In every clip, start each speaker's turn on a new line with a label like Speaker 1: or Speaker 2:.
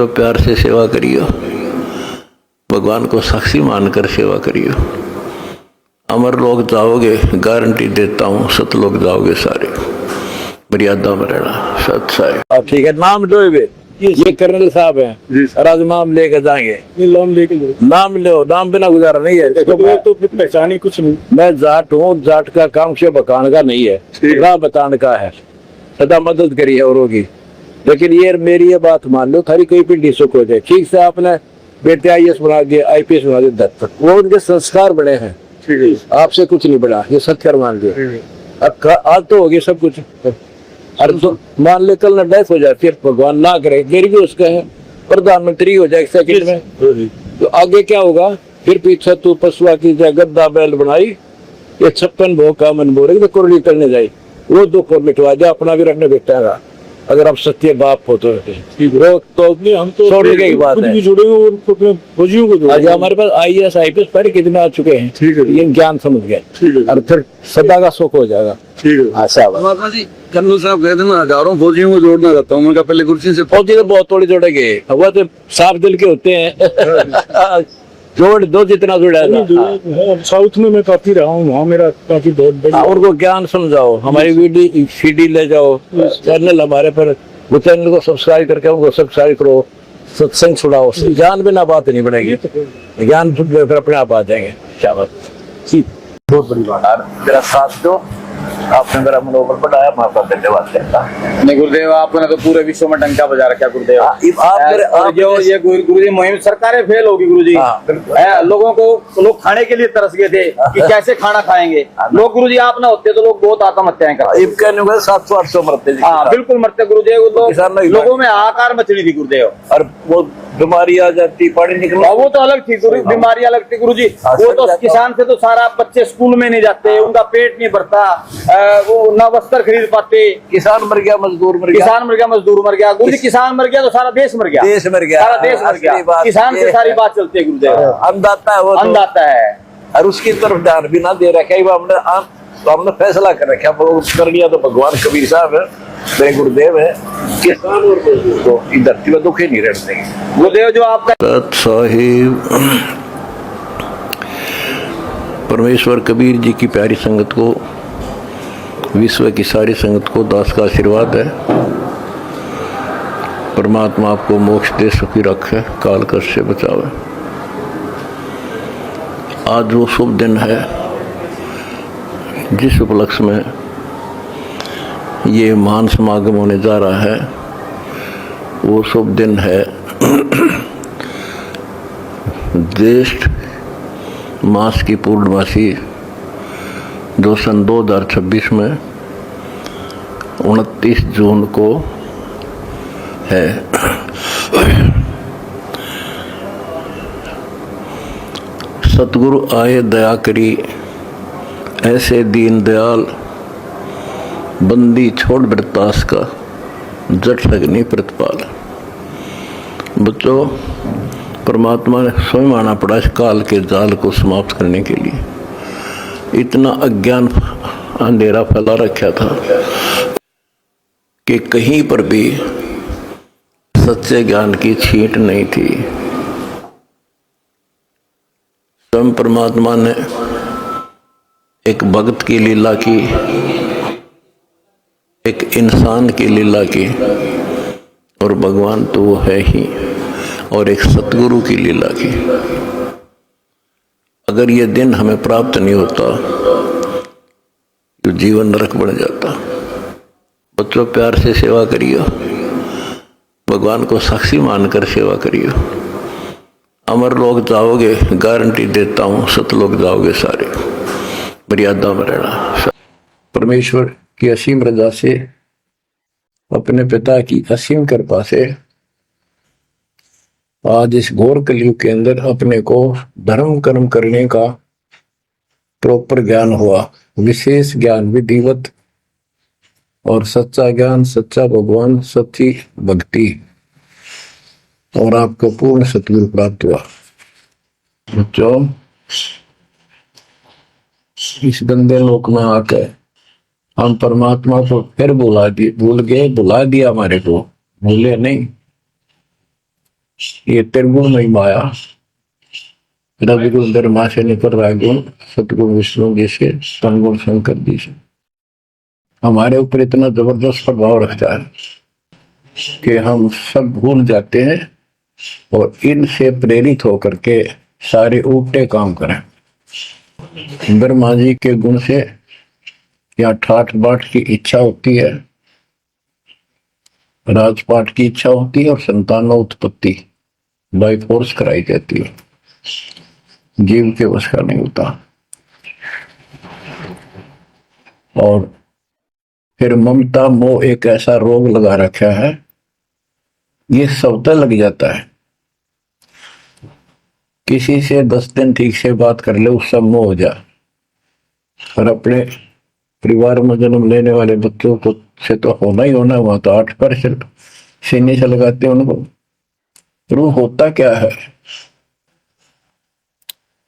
Speaker 1: बच्चों प्यार से सेवा करियो, भगवान को साक्षी मानकर सेवा करियो। अमर लोग जाओगे, गारंटी देता हूँ, सतलोक जाओगे सारे। मर्यादा में रहना। सत साहिब। ठीक है, नाम लो। ये कर्नल साहब हैं और आज नाम लेके जाएंगे।
Speaker 2: नाम लेके
Speaker 1: नाम लो, नाम बिना गुजारा नहीं है। देखो
Speaker 2: तो फिर पहचानी कुछ नहीं।
Speaker 1: मैं जाट हूँ, जाट का काम से बकान का नहीं है, राह बताने का है। सदा मदद करी है औरों की। लेकिन ये मेरी ये बात मान लो, थारी कोई पिंडी सुख हो जाए। ठीक से आपने बेटे IAS बना दिए, IPS बना दिए, वो उनके संस्कार बड़े हैं। आपसे कुछ नहीं बड़ा, ये सत्य मान लिया। आज तो हो गया सब कुछ। अरे तो मान ले कल न डेथ हो जाती है, भगवान ना करे, मेरी भी उसका है, प्रधानमंत्री हो जाए सेकंड में, तो आगे क्या होगा? फिर पीछे तू पशुआ की जाए, गद्दा बैल बनाई, ये 56 भोग का मन बोरे तो कुरली करने जाए। वो दुख और मिटवा दे, अपना भी रखने बेटा का। अगर आप सत्य बाप हो तो
Speaker 2: हम तो
Speaker 1: छोड़ने की बात है।
Speaker 2: जुड़ेंगे और फौजियों को
Speaker 1: आज हमारे पास IAS IPS पढ़ कितने आ चुके हैं।
Speaker 2: ठीक है,
Speaker 1: ये ज्ञान समझ गए और फिर सदा का सुख हो जाएगा।
Speaker 2: ठीक है।
Speaker 1: अच्छा
Speaker 3: महात्मा जी, कर्नल साहब कहते ना हजारों फौजियों को जोड़ना चाहता हूँ। उनका पहले गुरुजी से
Speaker 1: फौजी तो बहुत थोड़ी जोड़ेंगे, वो तो साफ दिल के होते हैं। जोड़ दो जितना जुड़ा है।
Speaker 2: साउथ में मैं काफी रहा हूँ, वहाँ मेरा काफी बहुत बड़ी।
Speaker 1: उनको ज्ञान समझाओ, हमारी CD ले जाओ, चैनल हमारे पर, वो चैनल को सब्सक्राइब करके उनको सब्सक्राइब करो, सत्संग सुनाओ। ज्ञान बिना बात नहीं बनेगी, ज्ञान फिर अपने आप आ जाएंगे। शाबाश, बहुत बड़ी बात। मेरा साथ दो, आपने मेरा मनोबल बढ़ाया, मैं आपका धन्यवाद करता हूं।
Speaker 3: नहीं गुरुदेव, आपने तो पूरे विश्व में डंका बजा रखा गुरुदेव। आप जो ये गुरुजी मुहिम सरकारें फेल होगी गुरुजी। लोगों को लोग खाने के लिए तरस गए थे कि कैसे खाना खाएंगे लोग। गुरुजी आप ना होते तो लोग बहुत आत्महत्याएं करते।
Speaker 1: 700-800 मरते।
Speaker 3: हाँ बिल्कुल मरते गुरुदेव। लोगों में हाहाकार मचली थी गुरुदेव, और
Speaker 1: वो बीमारी आ जाती, पानी निकलना,
Speaker 3: वो तो अलग थी। बीमारी अलग थी गुरुजी। वो तो किसान से तो सारा बच्चे स्कूल में नहीं जाते, उनका पेट नहीं भरता, वो ना वस्त्र खरीद पाते।
Speaker 1: किसान मर गया, मजदूर मर गया,
Speaker 3: किसान मर गया, मजदूर मर गया। गुरुजी किसान मर गया तो सारा देश मर गया,
Speaker 1: देश मर गया,
Speaker 3: सारा देश मर गया। किसान से सारी बात चलती है गुरुदेव।
Speaker 1: अंधाता है वो,
Speaker 3: अंधाता है।
Speaker 1: और उसकी तरफ ध्यान भी ना दे रखा है। हमने फैसला कर रखा कर लिया तो भगवान कबीर साहब है, मेरे गुरुदेव है, किसान और मजदूर को इस धरती में दुख ही नहीं रहते।
Speaker 3: गुरुदेव जो आपका
Speaker 1: साहिब, परमेश्वर कबीर जी की प्यारी संगत को, विश्व की सारी संगत को दास का आशीर्वाद है। परमात्मा आपको मोक्ष दे, सुखी रखे, काल कष्ट से बचावे। आज वो शुभ दिन है जिस उपलक्ष्य में ये महान समागम होने जा रहा है। वो शुभ दिन है ज्येष्ठ मास की पूर्णमासी, जो सन 2026 में 29 जून को है। सतगुरु आए दया करी, ऐसे दीन दयाल, बंदी छोड़ बरतास का, जट लगनी प्रतिपाल। बच्चों, परमात्मा ने स्वयं आना पड़ा इस काल के जाल को समाप्त करने के लिए। इतना अज्ञान अंधेरा फैला रखा था कि कहीं पर भी सच्चे ज्ञान की छींट नहीं थी। स्वयं परमात्मा ने एक भक्त की लीला की, एक इंसान की लीला की, और भगवान तो वो है ही, और एक सतगुरु की लीला की। अगर ये दिन हमें प्राप्त नहीं होता तो जीवन नरक बन जाता। बच्चों, प्यार से सेवा करियो, भगवान को साक्षी मानकर सेवा करियो। अमर लोग जाओगे, गारंटी देता हूँ, सतलोक जाओगे सारे। मर्यादा में रहना। परमेश्वर की असीम रजा से, अपने पिता की असीम कृपा से आज इस घोर कलयुग के अंदर अपने को धर्म कर्म करने का प्रॉपर ज्ञान हुआ, विशेष ज्ञान, विधिवत और सच्चा ज्ञान, सच्चा भगवान, सच्ची भक्ति, और आपको पूर्ण सतगुरु प्राप्त हुआ। बच्चों, इस गंदे लोक में आकर हम परमात्मा को फिर भुला गए, भुला दिया हमारे को, भूले नहीं। ये त्रिगुणमयी माया, रविगुण ब्रह्मा से निकल रहा गुण, सतगुण विष्णु जी से, सनगुण शंकर जी से हमारे ऊपर इतना जबरदस्त प्रभाव रखता है कि हम सब भूल जाते हैं और इनसे प्रेरित होकर के सारे उल्टे काम करें। ब्रह्मा जी के गुण से या ठाठ बाट की इच्छा होती है, राजपाट की इच्छा होती है और संतान उत्पत्ति बाई फोर्स कराई जाती है, जीव के वश का नहीं होता। और फिर ममता मोह एक ऐसा रोग लगा रखा है, ये सबदा लग जाता है। किसी से 10 दिन ठीक से बात कर ले, उससे मोह हो जा। और अपने परिवार में जन्म लेने वाले बच्चों को से तो होना ही होना, वहां तो 8% सीने से लगाते हैं उनको। रूह होता क्या है?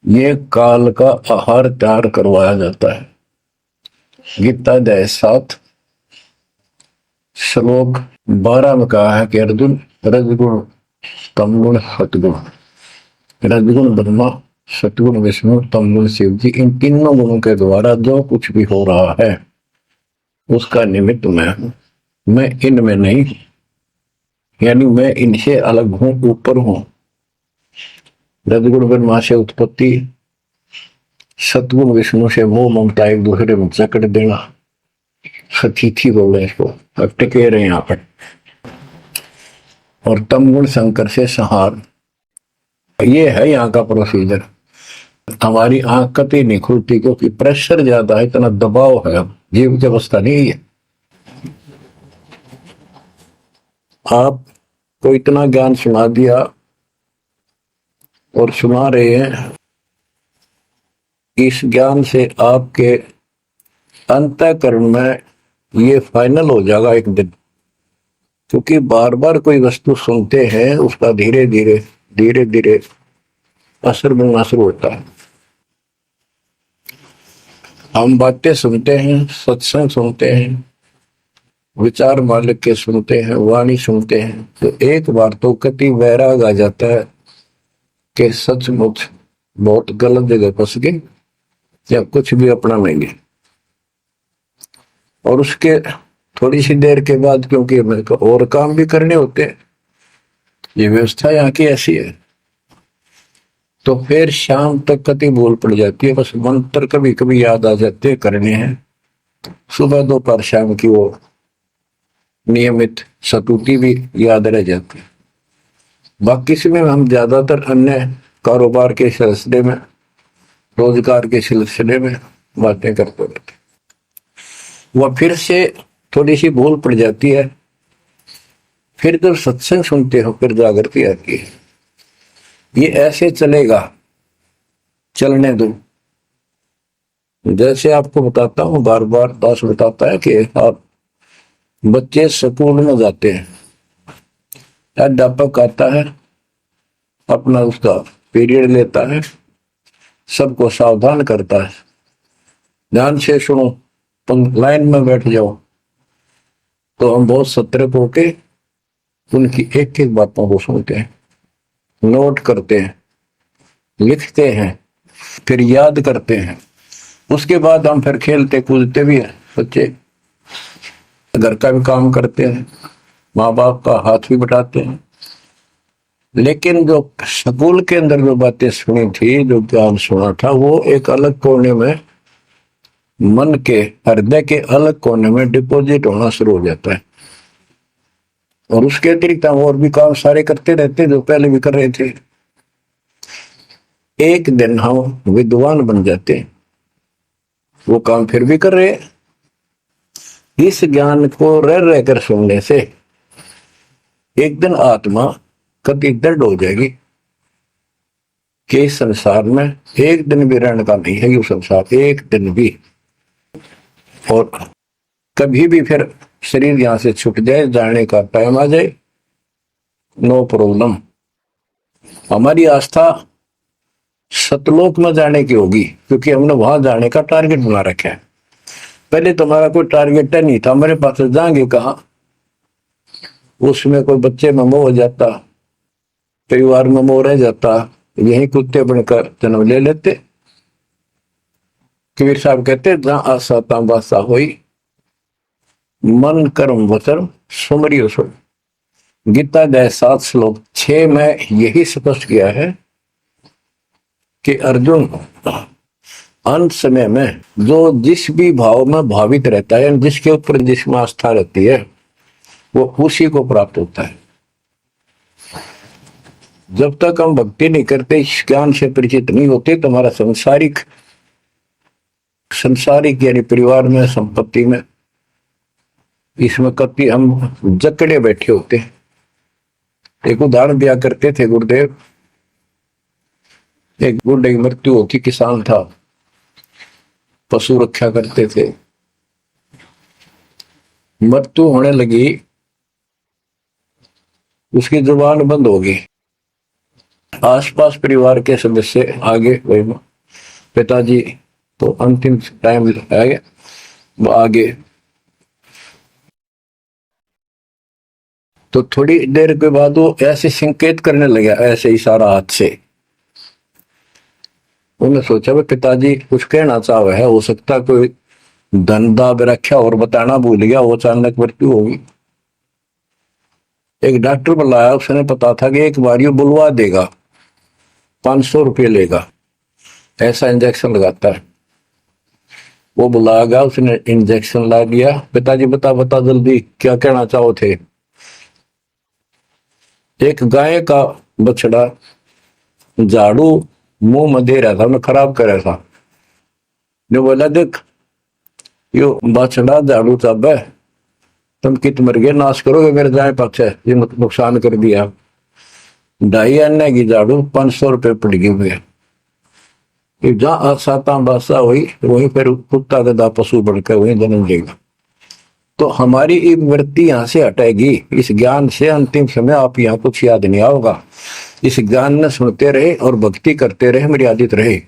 Speaker 1: ये काल का आहार तैयार करवाया जाता है। गीता अध्याय 7 श्लोक 12 में कहा है कि अर्जुन, रजगुण तमगुण सतगुण, रजगुण ब्रह्मा, सतगुण विष्णु, तमगुण शिव जी, इन तीनों गुणों के द्वारा जो कुछ भी हो रहा है उसका निमित्त मैं हूं। मैं इनमें नहीं हूं, यानी मैं इनसे अलग हूं, ऊपर हूं। रजगुण ब्रह्मा से उत्पत्ति, सतगुण विष्णु से मोह ममता एक दूसरे में जकड़ देना, सतीथी बोले इसको, अब टिके रहे यहाँ पर। और तमगुण शंकर से संहार, ये है यहाँ का प्रोसीजर। हमारी आंख कतई नहीं खुलती क्योंकि प्रेशर ज्यादा है, इतना दबाव है, जीव की अवस्था नहीं है। आपको इतना ज्ञान सुना दिया और सुना रहे हैं, इस ज्ञान से आपके अंतःकरण में ये फाइनल हो जाएगा एक दिन। क्योंकि बार बार कोई वस्तु सुनते हैं, उसका धीरे धीरे असर बनना शुरू होता है। हम बातें सुनते हैं, सत्संग सुनते हैं, विचार मालिक के सुनते हैं, वाणी सुनते हैं, तो एक बार तो कति वैराग आ जाता है कि सचमुच बहुत गलत जगह फंस गए या कुछ भी अपना लेंगे। और उसके थोड़ी सी देर के बाद, क्योंकि मेरे को और काम भी करने होते हैं, ये व्यवस्था यहाँ की ऐसी है, तो फिर शाम तक कति भूल पड़ जाती है। बस मंत्र कभी कभी याद आ जाते हैं, करने हैं। सुबह दोपहर शाम की वो नियमित सतुति भी याद रह जाती है। बाकी समय हम ज्यादातर अन्य कारोबार के सिलसिले में, रोजगार के सिलसिले में बातें करते रहते। वह फिर से थोड़ी सी भूल पड़ जाती है, फिर जब सत्संग सुनते हो फिर जागृति आती है। ये ऐसे चलेगा, चलने दो। जैसे आपको बताता हूं, बार बार दास बताता है कि आप बच्चे स्कूल में जाते हैं, अध्यापक आता है, अपना उसका पीरियड लेता है, सबको सावधान करता है, ध्यान से सुनो, तुम लाइन में बैठ जाओ। तो हम बहुत सतर्क होके उनकी एक एक बातों को सुनते हैं, नोट करते हैं, लिखते हैं, फिर याद करते हैं। उसके बाद हम फिर खेलते कूदते भी हैं, बच्चे घर का भी काम करते हैं, माँ बाप का हाथ भी बटाते हैं। लेकिन जो स्कूल के अंदर जो बातें सुनी थी, जो ज्ञान सुना था, वो एक अलग कोने में, मन के हृदय के अलग कोने में डिपॉजिट होना शुरू हो जाता है। और उसके अतिरिक्त हम और भी काम सारे करते रहते जो पहले भी कर रहे थे। एक दिन हम विद्वान बन जाते, वो काम फिर भी कर रहे। इस ज्ञान को रह रहकर सुनने से एक दिन आत्मा कभी दृढ़ हो जाएगी कि इस संसार में एक दिन भी रहने का नहीं है, ये संसार एक दिन भी। और कभी भी फिर शरीर यहां से छूट जाए, जाने का टाइम आ जाए, नो प्रॉब्लम। हमारी आस्था सतलोक में जाने की होगी, क्योंकि हमने वहां जाने का टारगेट बना रखा है। पहले तो हमारा कोई टारगेट नहीं था, हमारे पास जाएंगे कहाँ। उसमें कोई बच्चे में मोह हो जाता, परिवार में मोह रह जाता, यही कुत्ते बनकर जन्म ले लेते। कबीर साहब कहते जहां आशा तां बासा होई, मन कर्म वचन सुमरियो सो। गीता गए 7 श्लोक 6 में यही स्पष्ट किया है कि अर्जुन अंत समय में जो जिस भी भाव में भावित रहता है, जिसके ऊपर जिसमें आस्था रहती है, वो उसी को प्राप्त होता है। जब तक हम भक्ति नहीं करते, इस ज्ञान से परिचित नहीं होते, तो हमारा संसारिक यानी परिवार में, संपत्ति में, इसमें कभी हम जकड़े बैठे होते। एक उदाहरण दिया करते थे गुरुदेव। एक बूढ़े की मृत्यु होती, किसान था, पशु रक्षा करते थे। मृत्यु होने लगी, उसकी जुबान बंद हो गई। आसपास परिवार के सदस्य आगे, पिताजी तो अंतिम टाइम आ गया, वो आगे। तो थोड़ी देर के बाद वो ऐसे संकेत करने लगा, ऐसे इशारा हाथ से। उन्होंने सोचा भाई पिताजी कुछ कहना चाह रहे हैं, हो सकता कोई धंधा रखा और बताना भूल गया, वो अचानक मृत्यु होगी। एक डॉक्टर बुलाया, उसने पता था कि एक बार ये बुलवा देगा, 500 रुपये लेगा, ऐसा इंजेक्शन लगाता है। वो बुलाया, उसने इंजेक्शन ला दिया। पिताजी बता जल्दी क्या कहना चाहो थे। एक गाय का बछड़ा झाड़ू मुंह में दे रहा था, उन्हें खराब कर रहा था। जो बोला देख यो बछड़ा झाड़ू चाब है, तुम कित मर गए, नाश करोगे मेरे गाय पक्ष है, ये नुकसान कर दिया। 2.5 आने की झाड़ू 500 रुपये पड़ गए। जहां आसाता बासा हुई, वहीं पर कुत्ता गधा पशु बढ़कर वहीं जन्म लेगा। तो हमारी ये वृत्ति यहां से हटेगी इस ज्ञान से। अंतिम समय आप यहाँ कुछ याद नहीं आओगा, इस ज्ञान में सुनते रहे और भक्ति करते रहे, मर्यादित रहे।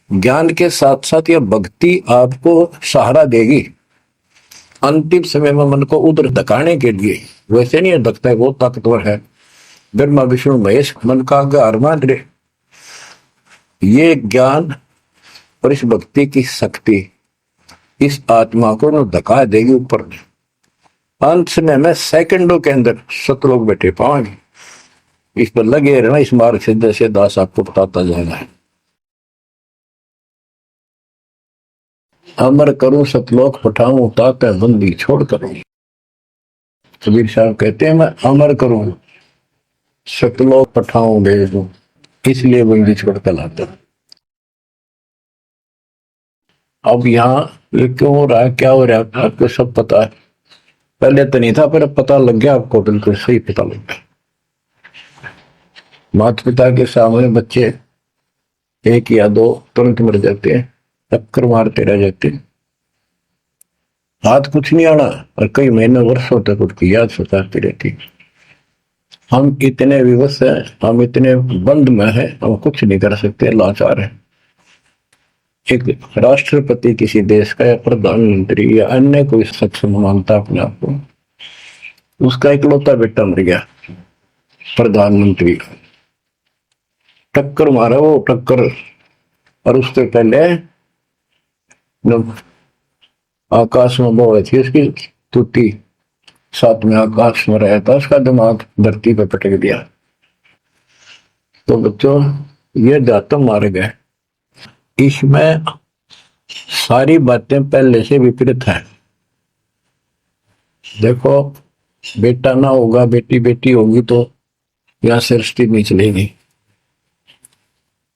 Speaker 1: ज्ञान के साथ साथ यह भक्ति आपको सहारा देगी अंतिम समय में मन को उधर धकाने के लिए। वैसे नहीं धकता है, वो ताकतवर है, ब्रह्मा विष्णु महेश मन का आधार मान रहे। ये ज्ञान और इस भक्ति की शक्ति इस आत्मा को न धका देगी ऊपर। अंत समय में सेकंडों के अंदर सतलोक बैठे पाएंगे। इस पर लगे रहना, इस मार्ग से जैसे दास आपको बताता जाएगा। अमर करूं सतलोक पठाऊं, ताकि बंदी छोड़ करूं। कबीर साहब कहते हैं मैं अमर करूं सतलोक पठाऊं भेजूं, इसलिए बंदी छोड़ कर लाता। अब यहाँ ये क्यों हो रहा है, क्या हो रहा है, आपको सब पता है। पहले तो नहीं था, पर अब पता लग गया आपको, बिल्कुल सही पता लग गया। माता पिता के सामने बच्चे 1 या 2 तुरंत मर जाते हैं, टक्कर मारते रह जाते हैं, हाथ कुछ नहीं आना, और कई महीने वर्षों तक उसकी याद सताती रहती। हम इतने विवश हैं, हम इतने बंद में हैं, हम कुछ नहीं कर सकते, लाचार हैं। एक राष्ट्रपति किसी देश का या प्रधानमंत्री या अन्य कोई सक्षम मानता अपने आप को, उसका इकलौता बेटा मर गया, प्रधानमंत्री का, टक्कर मारा वो टक्कर, और उससे पहले आकाश में वो थी उसकी टूटी, 7वें आकाश में रहा था, उसका दिमाग धरती पे पटक दिया। तो बच्चों ये जातम मारे गए। इसमें सारी बातें पहले से विपरीत है। देखो बेटा ना होगा, बेटी बेटी होगी तो यहाँ सृष्टि नहीं चलेगी,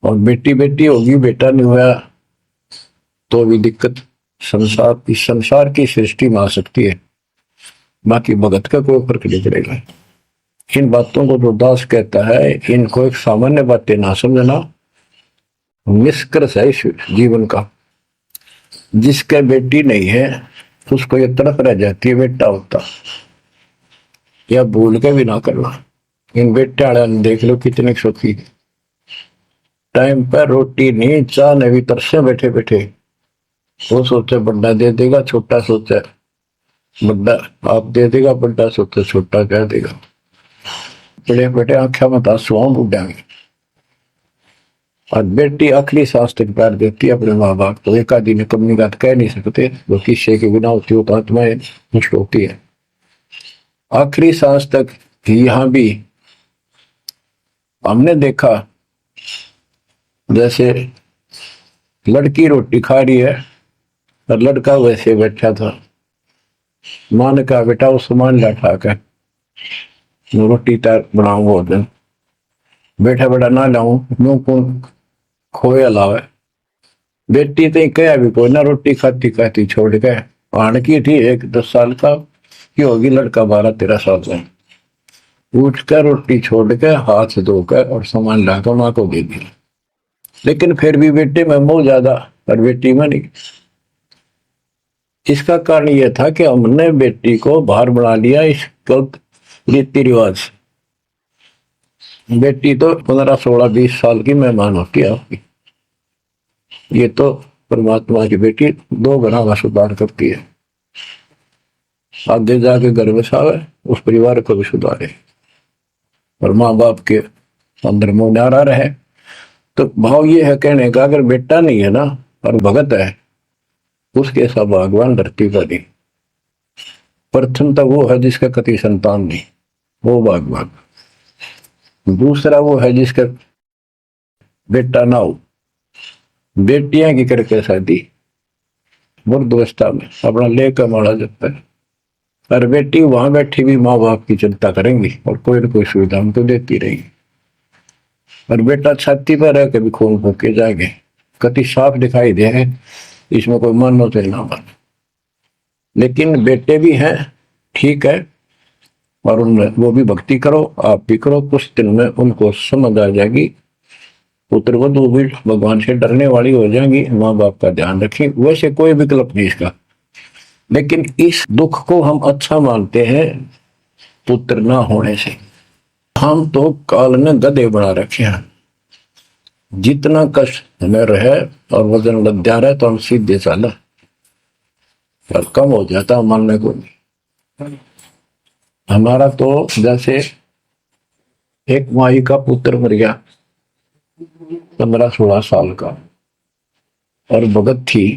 Speaker 1: और बेटी बेटी होगी बेटा नहीं हुआ तो भी दिक्कत संसार की सृष्टि में आ सकती है। बाकी भगत का कोई फर्क नहीं पड़ेगा। इन बातों को जो दास कहता है, इनको एक सामान्य बातें ना समझना, निष्कर्ष है इस जीवन का। जिसका बेटी नहीं है उसको ये तड़प रह जाती है बेटा होता, या भूल के भी ना करना। इन बेटे वाले देख लो कितने सुखी, टाइम पर रोटी नहीं, चाह नहीं भी तरसे बैठे बैठे। वो सोचे बड़ा दे देगा, छोटा सोचे बड़ा आप दे देगा, बड़ा सोचे छोटा कह देगा। बड़े बेटे आंखें में आंसू उड़ेंगे। और बेटी आखिरी सांस तक प्यार देती है अपने माँ बाप को। एक आदि ने कमी बात कह नहीं सकते, वो किस्से के बिना होती हो तो आत्माएं नष्ट होती है। आखिरी सांस तक यहाँ भी हमने देखा, जैसे लड़की रोटी खा रही है और लड़का वैसे बैठा था। माँ ने कहा बेटा वो सामान ला कर रोटी तैयार बनाऊं वो दिन। बेटा बेटा ना लाऊं यूं कौन खोए अलावा। बेटी तो कह भी कोई ना, रोटी खाती खाती छोड़ के आन की थी। एक 10 साल का की होगी, लड़का 12-13 साल का। उठ कर रोटी छोड़ के हाथ धोकर और सामान लाकर माँ को दे दी। लेकिन फिर भी बेटे में मोह ज्यादा और बेटी में नहीं। इसका कारण यह था कि हमने बेटी को बाहर बना लिया इस गलत रीति रिवाज। बेटी तो 15, 16, 20 साल की मेहमान होती है आपकी। ये तो परमात्मा की बेटी 2 गुना का सुधार करती है। आगे जाके घर बसावे, उस परिवार को भी सुधारे और माँ बाप के अंदर मोह नारा रहे। तो भाव ये है कहने का, अगर बेटा नहीं है ना और भगत है, उसके सब भगवान धरती पर नहीं। प्रथम तो वो है जिसका कति संतान नहीं, वो भगवान। दूसरा वो है जिसका बेटा ना हो, बेटियां की करके शादी वृद्धावस्था में अपना लेकर माड़ा जाता है। और बेटी वहां बैठी भी माँ बाप की चिंता करेंगी और कोई ना कोई सुविधा उनको देती रहेगी। और बेटा छाती पर रह के भी खून फूके जाएंगे, कति साफ दिखाई दे है, इसमें कोई मन हो तो ना मन। लेकिन बेटे भी हैं, ठीक है, और उनमें वो भी भक्ति करो, आप भी करो। कुछ दिन में उनको समझ आ जाएगी, पुत्र वधू भी भगवान से डरने वाली हो जाएंगी, माँ बाप का ध्यान रखें। वैसे कोई विकल्प नहीं इसका। लेकिन इस दुख को हम अच्छा मानते हैं पुत्र ना होने से। हम तो काल ने गधे बना रखे हैं। जितना कष्ट हमें रहे और वजन लग जा रहा है तो हम सीधे चला और कम हो जाता मानने को नहीं। हमारा तो जैसे एक माई का पुत्र मर गया 15-16 साल का, और भगत थी,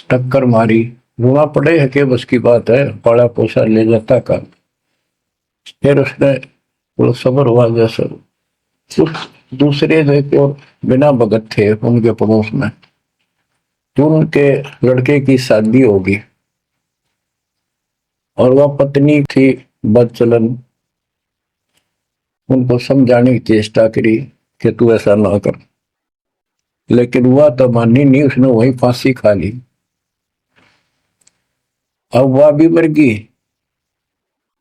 Speaker 1: टक्कर मारी, रोना पड़े है कि बस की बात है, पाला पोसा ले जाता का। फिर उसने सबर हुआ जैसे उस दूसरे जो बिना भगत थे उनके पड़ोस में, तो उनके लड़के की शादी होगी और वह पत्नी थी बदचलन। उनको समझाने की चेष्टा करी कि तू ऐसा ना कर, लेकिन वह तो मानी नहीं, उसने वही फांसी खा ली। अब वह भी मर गई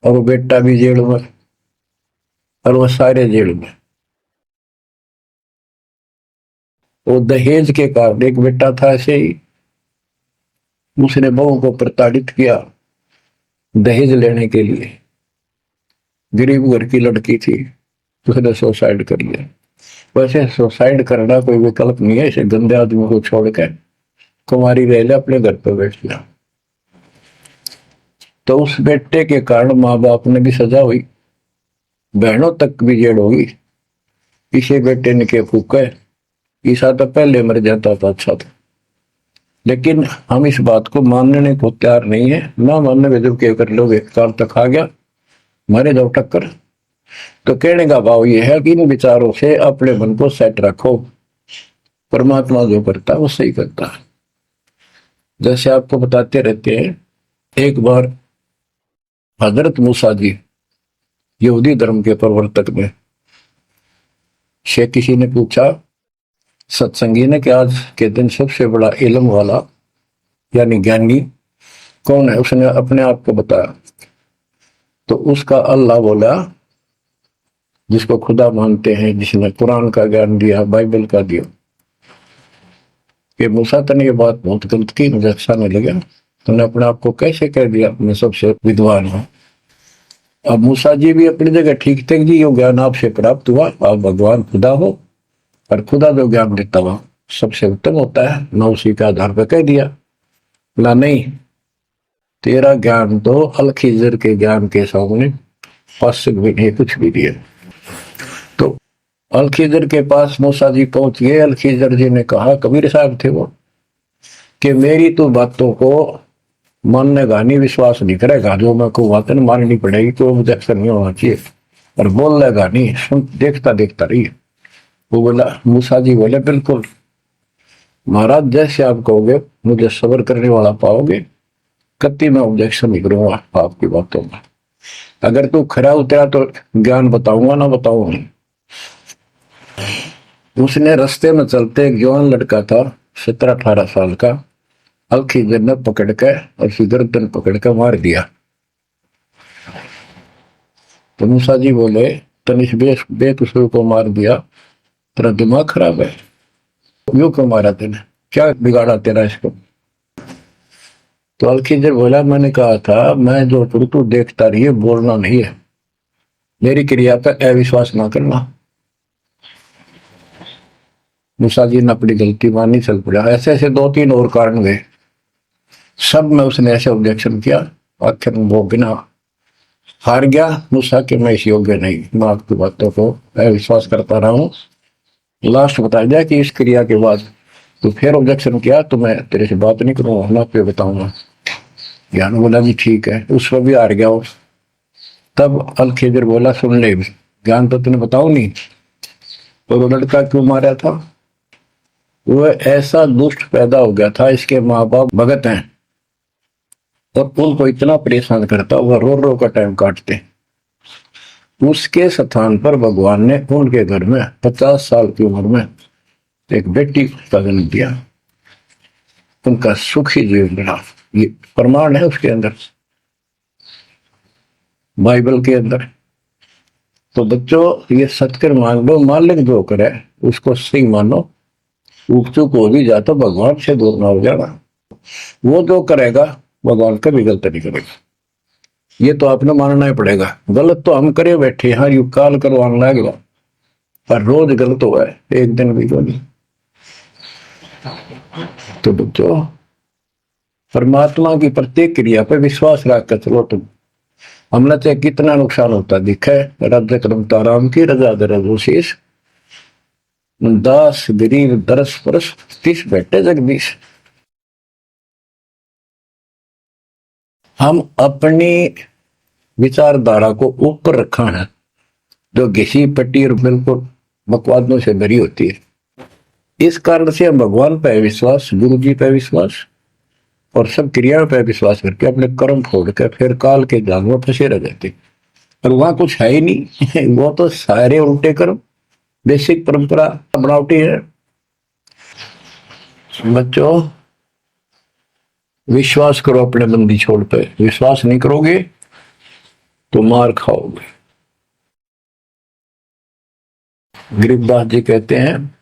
Speaker 1: और वो बेटा भी जेल में और वह सारे जेल में। वो दहेज के कारण, एक बेटा था ऐसे ही, उसने बहू को प्रताड़ित किया दहेज लेने के लिए। गरीब घर की लड़की थी, उसने सुसाइड कर लिया। वैसे सुसाइड करना कोई विकल्प नहीं है, इसे गंदे आदमी को छोड़कर कुमारी रह ले, अपने घर पर बैठ गया। तो उस बेटे के कारण माँ बाप ने भी सजा हुई, बहनों तक भी जेल होगी। इसे बेटे ने के फूके, ईसा तो पहले मर जाता था, अच्छा था। लेकिन हम इस बात को मानने को तैयार नहीं है। ना मानने में जब क्या कर लोगे, काल तक आ गया मारे जाओ टक्कर। तो कहने का भाव ये है कि इन विचारों से अपने मन को सेट रखो। परमात्मा जो करता है वो सही करता है। जैसे आपको बताते रहते हैं, एक बार हजरत मूसा जी यहूदी धर्म के प्रवर्तक में से किसी ने पूछा सत्संगी ने कि आज के दिन सबसे बड़ा इल्म वाला यानी ज्ञानी कौन है? उसने अपने आप को बताया। तो उसका अल्लाह बोला, जिसको खुदा मानते हैं, जिसने कुरान का ज्ञान दिया, बाइबल का दिया। कि मूसा तने ये बात बहुत गलत की, मुझे अच्छा नहीं लगा, तुमने अपने आप को कैसे कह दिया मैं सबसे विद्वान हूं। अब मूसा जी भी अपनी जगह ठीक थे जी, ये ज्ञान आपसे प्राप्त हुआ, आप भगवान खुदा हो और खुदा जो ज्ञान देता हुआ सबसे उत्तम होता है, मैं उसी के आधार पर कह दिया। बोला नहीं, तेरा ज्ञान तो अल खिजर के ज्ञान के सामने फासिक भी नहीं, कुछ भी नहीं है। तो अलखिजर के पास मूसा जी पहुंच गए। अलखिजर जी ने कहा, कबीर साहब थे वो, कि मेरी तो बातों को माननेगा नहीं, विश्वास नहीं करेगा, जो मैं को बातें माननी पड़ेगी, कोई ऑब्जेक्शन नहीं होना चाहिए, और बोल लेगा नहीं, सुन देखता देखता रही। वो बोला, मूसा जी बोले, बिल्कुल महाराज, जैसे आप कहोगे, मुझे सब्र करने वाला पाओगे, कति मैं ऑब्जेक्शन नहीं करूंगा आपकी बातों में। अगर तू खरा उतरा तो ज्ञान बताऊंगा, ना बताऊंगा। उसने रास्ते में चलते, एक जवान लड़का था 17-18 साल का, अलखिजर ने पकड़ के और उसकी गर्दन पकड़ के मार दिया। तो मूसा जी बोले, तनिष बेकसूर को मार दिया, तेरा दिमाग खराब है, यूं क्यों मारा तेने, क्या बिगाड़ा तेरा इसको? तो अलखिजर बोला, मैंने कहा था मैं जो तू देखता रही है, बोलना नहीं है, मेरी क्रिया पर अविश्वास ना करना। मूसा जी ने अपनी गलती मानी, चल पड़ा। ऐसे ऐसे 2-3 और कारण गए, सब में उसने ऐसे ऑब्जेक्शन किया, आखिर में वो बिना हार गया। मूसा कि मैं इस योग्य नहीं, मैं आपकी बातों को अविश्वास करता रहा हूं। लास्ट बता दिया कि इस क्रिया के बाद तो फिर ऑब्जेक्शन किया तो मैं तेरे से बात नहीं करूंगा, ना पे बताऊंगा। ज्ञान बोला भी ठीक है, उस पर भी हार गया वो। तब अलखिजर बोला, सुन ले, ज्ञान तो तूने बताओ नहीं, तो वो लड़का क्यों मारा था? वो ऐसा दुष्ट पैदा हो गया था, इसके माँ बाप भगत हैं और उनको इतना परेशान करता, वह रो रो का टाइम काटते। उसके स्थान पर भगवान ने उनके घर में 50 साल की उम्र में एक बेटी का जन्म दिया, उनका सुखी जीवन रहा। ये प्रमाण है उसके अंदर, बाइबल के अंदर। तो बच्चों, ये सत्कर मान लो, मालिक जो करे उसको सही मानो, ऊक चूक हो भी जाता भगवान से दूर ना हो जाना। वो जो करेगा भगवान कभी गलत नहीं करेगा, ये तो आपने मानना ही पड़ेगा। गलत तो हम करे बैठे, हाँ यू काल करवाने लगेगा, पर रोज गलत हुआ है, एक दिन भी नहीं। तो बच्चों, परमात्मा की प्रत्येक क्रिया पर विश्वास रख कर चलो तुम। हमने चाहे कितना नुकसान होता दिखा है, रज करमता राम की रजा दरशीष, दास गरीब दरस परस तीस बैठे जगदीश। हम अपनी विचारधारा को ऊपर रखा है, जो घिसी पट्टी और बिल्कुल बकवादों से भरी होती है। इस कारण से हम भगवान पर विश्वास, गुरु जी पर विश्वास और सब क्रियाओं पर विश्वास करके अपने कर्म छोड़ कर फिर काल के जाल में फंसे रह जाते, और वहां कुछ है ही नहीं। वो तो सारे उल्टे कर्म, बेसिक परंपरा बनावटी है। बच्चों, विश्वास करो अपने बंदी छोड़ पे, विश्वास नहीं करोगे तो मार खाओगे। गरीबदास जी कहते हैं,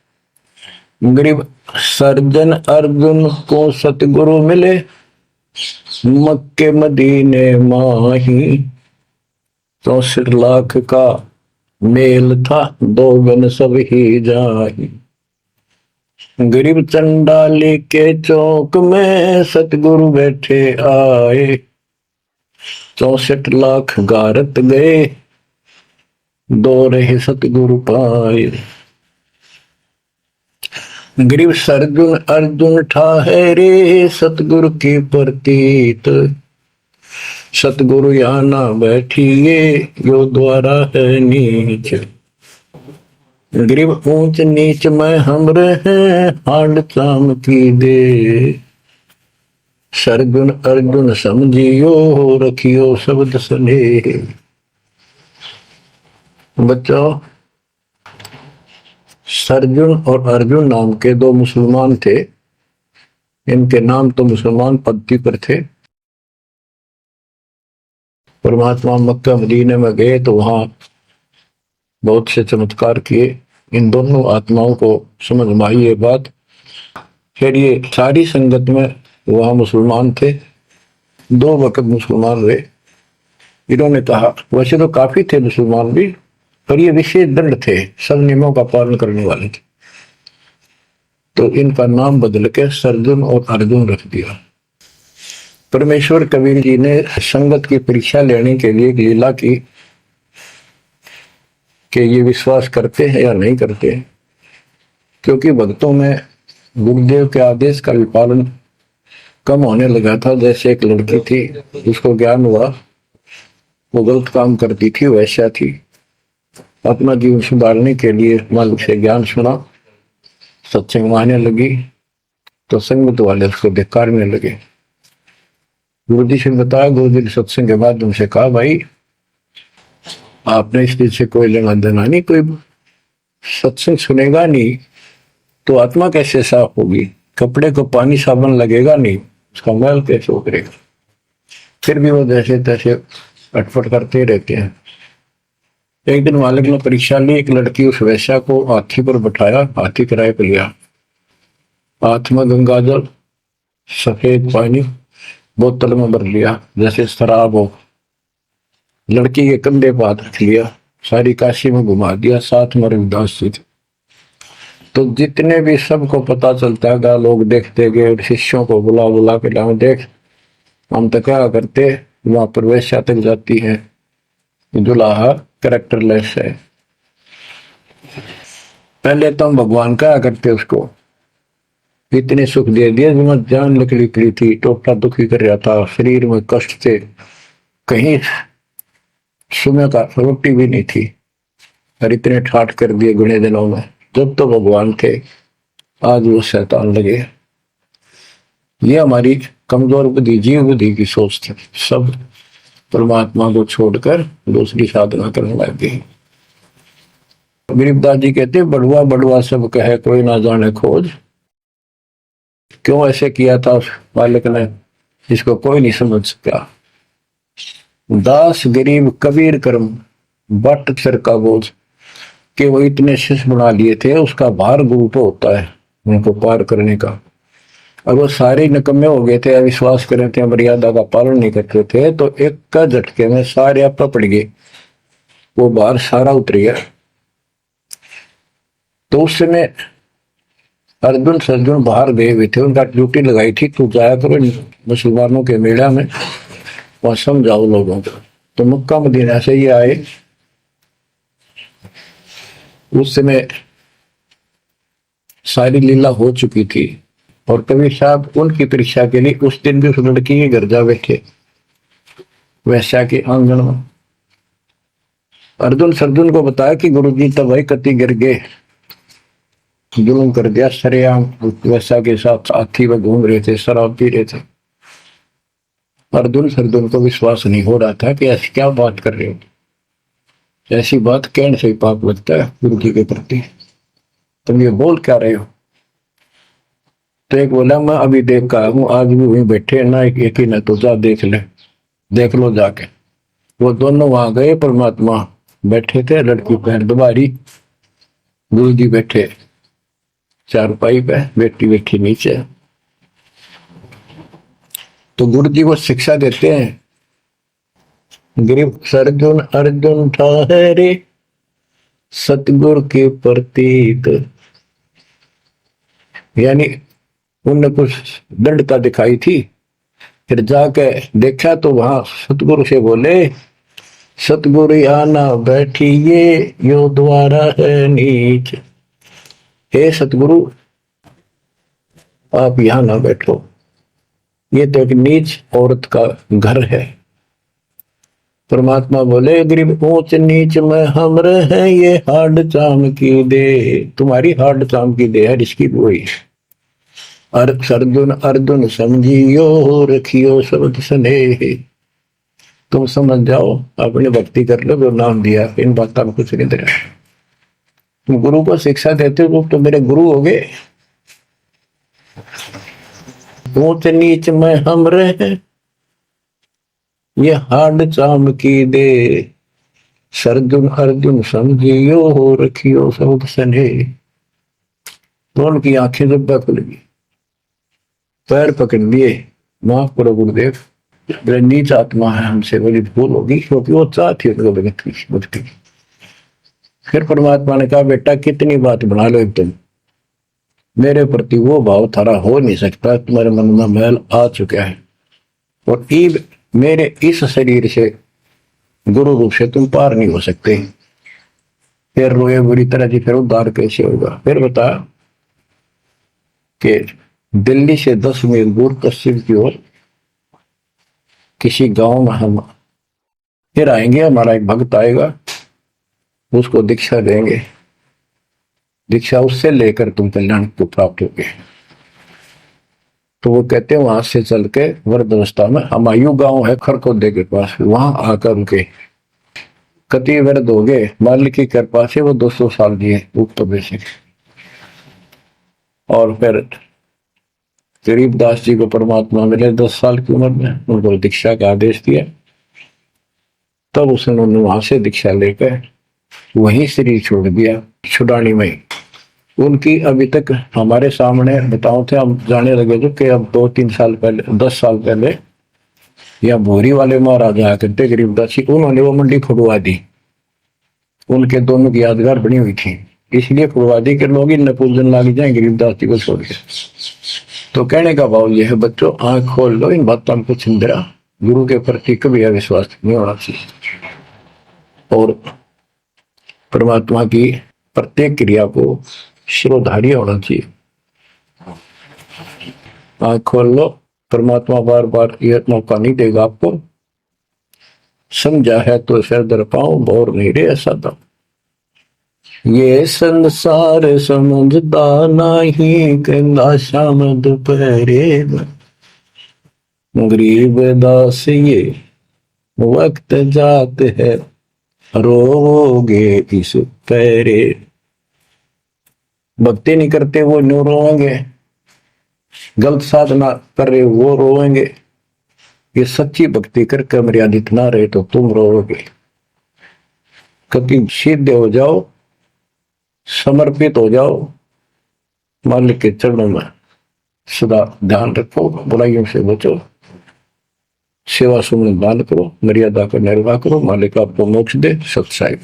Speaker 1: गरीब सर्जन अर्जुन को सतगुरु मिले, मक्के मदीने माही, 64 लाख का मेल था, 2 गन सब ही जाही। गरीब चंडाली के चौक में सतगुरु बैठे आए, 64 लाख गारत गए, 2 रहे सतगुरु पाए। गरीब सर्जुन अर्जुन ठाहरे, सतगुरु की प्रतीत, सतगुरु यहाँ ना बैठिए, यो द्वारा है नीच। गरीब ऊंच नीच में हम रहे, हांड चाम की दे, सर्जुन अर्जुन समझियो, रखियो शब्द स्नेह। बच्चों, सर्जुन और अर्जुन नाम के 2 मुसलमान थे। इनके नाम तो मुसलमान पद्धति पर थे। परमात्मा मक्का मदीने में गए तो वहां बहुत से चमत्कार किए। इन दोनों आत्माओं को समझ में आई ये बात। फिर ये सारी संगत में वहां मुसलमान थे, 2 वक्त मुसलमान रहे। इन्होंने कहा, वैसे तो काफी थे मुसलमान भी, पर ये विशेष दृढ़ थे, सब नियमों का पालन करने वाले थे। तो इनका नाम बदल के सर्जुन और अर्जुन रख दिया। परमेश्वर कबीर जी ने संगत की परीक्षा लेने के लिए एक लीला की। कि ये विश्वास करते हैं या नहीं करते हैं, क्योंकि भक्तों में गुरुदेव के आदेश का भी पालन कम होने लगा था। जैसे एक लड़की थी जिसको ज्ञान हुआ वो गलत काम करती थी, वैसा थी, अपना जीवन सुधारने के लिए मालिक से ज्ञान सुना, सत्संग मानने लगी तो संगत वाले उसको धिक्कारने लगे। गुरु जी से बताया, गुरु जी ने सत्संग के माध्यम से कहा, भाई आपने इस चीज से कोई लेना देना नहीं, कोई सत्संग सुनेगा नहीं तो आत्मा कैसे साफ होगी, कपड़े को पानी साबुन लगेगा नहीं, उसका मैल कैसे उतरेगा। फिर भी वो जैसे तैसे अटपट करते रहते हैं। एक दिन मालिक ने परीक्षा ली, एक लड़की उस वैश्या को हाथी पर बैठाया, हाथी किराए पर लिया, हाथ में गंगा जल सफेद पानी बोतल में भर लिया जैसे शराब हो, लड़की के कंधे पर हाथ रख लिया, सारी काशी में घुमा दिया, साथ में रविदास जी थे। तो जितने भी सबको पता चलता है, लोग देखते गए, शिष्यों को बुला बुला के लाओ, देख हम तो क्या करते, वहां पर वैश्या तक जाती है, दुल्हा कैरेक्टरलेस है। पहले तो हम भगवान क्या करते उसको, इतने सुख दे दिए, जान निकली पड़ी थी, टोटा दुखी कर रहा था, शरीर में कष्ट थे, कहीं सुबह का रोटी भी नहीं थी, और इतने ठाठ कर दिए गुणे दिनों में। जब तो भगवान थे, आज वो शैतान लगे। ये हमारी कमजोर बुद्धि, जीव बुद्धि की सोच थी। सब परमात्मा को छोड़कर दूसरी साधना करने लग गई। गरीबदास जी कहते, बड़ुआ बड़ुआ सब कहे कोई ना जाने खोज। क्यों ऐसे किया था उस मालिक ने, इसको कोई नहीं समझ सका। दास गरीब कबीर कर्म बट सिर का बोझ, कि वो इतने शिष्य बना लिए थे, उसका भार गुरु पे होता है उनको पार करने का। और वो सारे निकम्मे हो गए थे, अविश्वास कर रहे थे, मर्यादा का पालन नहीं करते थे, तो एक का झटके में सारे आपा पड़ गए, वो भार सारा उतर गया। तो उस समय अर्जुन सर्जुन बाहर गए हुए थे, उनका ड्यूटी लगाई थी, तू जाया करो मुसलमानों के मेला में, वहां समझाओ लोगों को। तो मक्का मदीना से ये आए। उस समय सारी लीला हो चुकी थी, और कबीर साहब उनकी परीक्षा के लिए उस दिन भी उस लड़की के घर जा बैठे, वैश्या के आंगन में। अर्जुन सर्जुन को बताया कि गुरु जी तब भाई कति गिर गए, जुल्म कर दिया, सरेआम वैश्या के साथ हाथी में घूम रहे थे, शराब पी रहे थे। अर्जुन सर्जुन को विश्वास नहीं हो रहा था कि ऐसी क्या बात कर रहे हो, ऐसी बात कहने से ही पाप लगता है गुरु जी के प्रति, तुम ये बोल क्या रहे हो। तो एक बोला, मैं अभी देख कर हूँ, आज भी वहीं बैठे ना, एक ही ना, तो जा देख ले, देख लो जाके। वो दोनों वहां गए, परमात्मा बैठे थे, लड़की पैर दुबारी, गुरु जी बैठे चारपाई पे, बेटी बैठी नीचे। तो गुरु जी वो शिक्षा देते हैं, गिरिव सर्जुन अर्जुन ठहरे सतगुरु के प्रतीक, यानी उनने कुछ दृढ़ता दिखाई थी, फिर जाके देखा तो वहां सतगुरु से बोले, सतगुरु आना बैठिए यो द्वारा है नीच। हे सतगुरु आप यहां ना बैठो, ये तो एक नीच औरत का घर है। परमात्मा बोले, गरीब ऊंच नीच में हम रहे, ये हाड चाम की दे, तुम्हारी हाड चाम की दे है, इसकी वही। अर्जुन अर्जुन समझियो रखियो शब्द स्नेह, तुम समझ जाओ, अपनी भक्ति कर लो, जो नाम दिया, इन बातों में कुछ नहीं दे रहा। तुम गुरु को शिक्षा देते हो तो मेरे गुरु हो गए। ऊंच नीच में हम रहे, ये हाड चाम की दे, सर्जुन अर्जुन समझियो हो रखियो शब्द स्नेह। तो उनकी आंखें जब खुल गई, पैर पकड़ लिए, माफ करो गुरुदेव, मेरी नीच आत्मा है, हमसे बड़ी भूल होगी, क्योंकि वो चाहती है उनको भक्ति। फिर परमात्मा ने कहा, बेटा कितनी बात बना लो तुम, मेरे प्रति वो भाव थारा हो नहीं सकता, तुम्हारे मन में मैल आ चुका है, और मेरे इस शरीर से गुरु रूप से तुम पार नहीं हो सकते। फिर रोए बुरी तरह जी, फिर उद्धार कैसे होगा? फिर बता कि दिल्ली से 10 मील दूर पश्चिम की ओर किसी गांव में हम फिर आएंगे, हमारा एक भक्त आएगा, उसको दीक्षा देंगे, दीक्षा उससे लेकर तुम कल्याण को प्राप्त होगे। तो वो कहते हैं वहां से चल के वृद्धावस्था में हमायूं गांव है खरखोदे के पास, वहां आकर उनके कति वृद्ध हो गए, मालिक की कृपा से वो 200 साल दिए उक्त से। और फिर गरीबदास जी को परमात्मा मिले 10 साल की उम्र में, उनको दीक्षा का आदेश दिया। तब उसने वहां से दीक्षा लेकर वहीं शरीर छोड़ दिया छुड़ानी में। उनकी अभी तक हमारे सामने बताओ थे, हम जाने लगे थे कि अब 2-3 साल पहले, 10 साल पहले, या भोरी वाले महाराजा आया करते गरीबदास जी, उन्होंने वो मंडी खुदवा दी, उनके दोनों की यादगार बनी हुई थी, इसलिए खुदवा दी कि लोग इन पूजन लाग जाए गरीबदास जी को छोड़ के। तो कहने का भाव यह है बच्चों, आंख खोल लो, इन बातों को चिंदरा, गुरु के प्रति कभी अविश्वास नहीं होना चाहिए और परमात्मा की प्रत्येक क्रिया को शिरोधार्य होना चाहिए। आंख खोल लो, परमात्मा बार बार यह मौका नहीं देगा आपको। समझा है तो सिर दर पाओ, बोर नहीं रे ऐसा था। ये संसार समझदा नहीं, कहंदा शाम दोपहरे में, गरीब दास ये वक्त जात है, रोगे इस पैरे। भक्ति नहीं करते वो न्यू रोएंगे, गलत साधना कर रहे वो रोएंगे। ये सच्ची भक्ति करके मर्यादित ना रहे तो तुम रोओगे। कभी सीधे हो जाओ, समर्पित हो जाओ, मालिक के चरणों में सदा ध्यान रखो, बुराइयों से बचो, सेवा सुमन दान करो, मर्यादा का निर्वाह करो, मालिक आपको मोक्ष दे। सत्साई।